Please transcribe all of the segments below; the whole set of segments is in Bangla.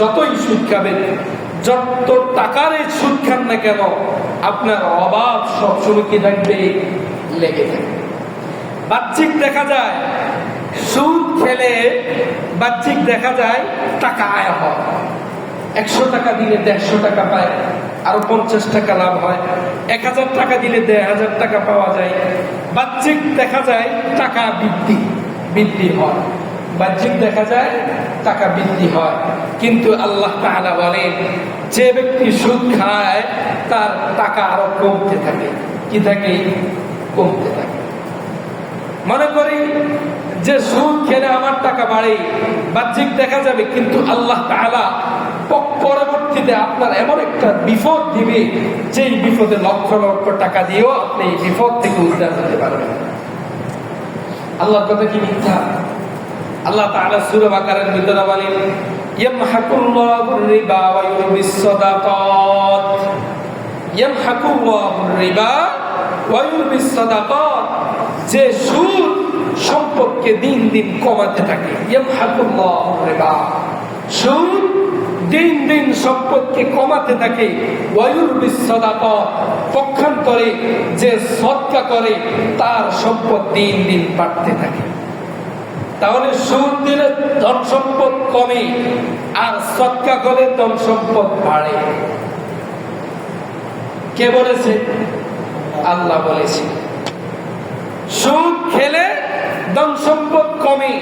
যতই সুদ খাবেন, যত টাকার সুদ খান না কেন, আপনার অভাব সবসময় কি থাকবে, লেগে থাকবে। বাহ্যিক দেখা যায় সুদ খেলে, বাহ্যিক দেখা যায় টাকা আয় হয়, 100 টাকা দিলে 150 টাকা পায়, আরো 50 টাকা লাভ হয়। 1000 টাকা দিলে 1000 টাকা পাওয়া যায়। বাহ্যিক দেখা যায় টাকা বৃদ্ধি হয়, বাহ্যিক দেখা যায় টাকা বৃদ্ধি হয়। কিন্তু আল্লাহ তাআলা বলেন, যে ব্যক্তি সুদ খায় তার টাকা আরো কমতে থাকে। কি থাকে? কমতে থাকে। মনে করি যে সুদ খেলে আমার টাকা বাড়ে, বাহ্যিক দেখা যাবে, কিন্তু আল্লাহ তাআলা পরবর্তীতে আপনার এমন একটা বিপদ দিবে, যেই বিপদে লক্ষ লক্ষ টাকা দিয়েও আপনি এই বিপদ থেকে উদ্ধার হতে পারবেন। আল্লাহর কথা কি মিথ্যা? আল্লাহ তাআলা সূরা বাকারার ভিতরে বলেন, ইয়ামহাকুল্লাহুর রিবা ওয়া ইউরবিস সাদাকাত। ইয়ামহাকুল্লাহুর রিবা ওয়া ইউরবিস সাদাকাত, যে সুদ সম্পদকে দিন দিন কমাতে থাকে। ইয়ামহাকুল্লাহুর রিবা, সুদ দিন দিন সম্পদকে কমাতে থাকে। ওয়া ইউরবিস সাদাকাত, পক্ষান্তরে যে সদকা করে তার সম্পদ দিন দিন বাড়তে থাকে। তাহলে সুদ দিলে ধন সম্পদ কমে, আর সদকা করে ধন সম্পদ বাড়ে। কে বলেছে? আল্লাহ বলেছে। সুদ খেলে ধন সম্পদ কমে,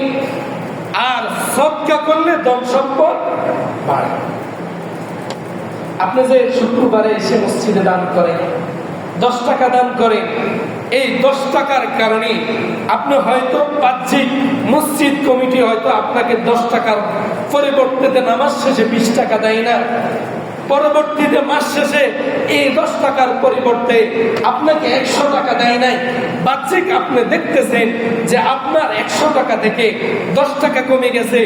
আর সদকা করলে ধন সম্পদ বাড়ে। আপনি যে শুক্রবারে এসে মসজিদে দান করেন, 10 টাকা দান করেন, এই 10 টাকার কারণে আপনি হয়তো বাহ্যিক মসজিদ কমিটি হয়তো আপনাকে 10 টাকার পরিবর্তে নামাজ শেষে 20 টাকা দেয় না। পরবর্তীতে মাস শেষে এই 10 টাকার পরিবর্তে আপনাকে 100 টাকা দেয় নাই। বাহ্যিক আপনি দেখতেছেন যে আপনার 100 টাকা থেকে 10 টাকা কমে গেছে,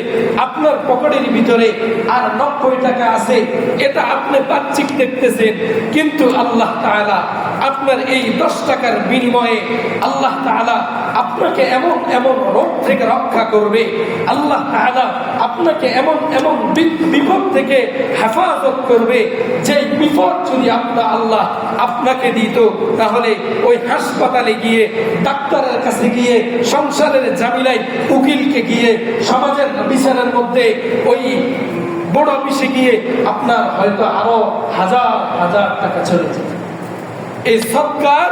আপনার পকেটের ভিতরে আর 90 টাকা আছে। এটা আপনি বাহ্যিক দেখতেছেন, কিন্তু আল্লাহ তাআলা আপনার এই 10 টাকার বিনিময়ে আল্লাহ তাআলা আপনাকে এমন এমন রোগ থেকে রক্ষা করবে। আল্লাহ তাআলা আপনাকে এমন এমন বিপদ থেকে হেফাজত করবে, যে বিপদ যদি আল্লাহ আপনাকে দিত, তাহলে ওই হাসপাতালে গিয়ে, ডাক্তারের কাছে গিয়ে, সংসারের ঝামেলায় উকিলকে গিয়ে, সমাজের বিচারের মধ্যে ওই বড় অফিসে গিয়ে আপনার হয়তো আরো হাজার হাজার টাকা চলে যেত। এই সদকার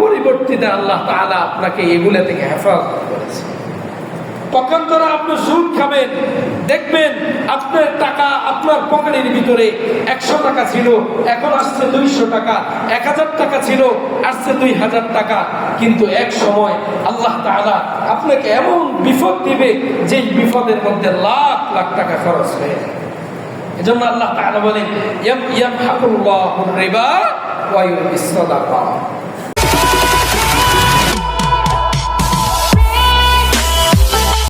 পরিবর্তিতে আল্লাহ তাআলা আপনাকে এগুলা থেকে হেফাজত করেছে। পক্ষান্তরে আপনি সুদ খাবেন, দেখবেন আপনার টাকা আপনার পকেটের ভিতরে 100 টাকা ছিল, এখন আসছে 200 টাকা, 1000 টাকা ছিল, আসছে 2000 টাকা। কিন্তু এক সময় আল্লাহ তাআলা আপনাকে এমন বিপদ দিবে, যে বিপদের মধ্যে লাখ লাখ টাকা খরচ হয়ে যায়। এজন্য আল্লাহ তাআলা বলেন, ইয়ামহাকুল্লাহুর রিবা ওয়া ইউরবিস সাদাকাত।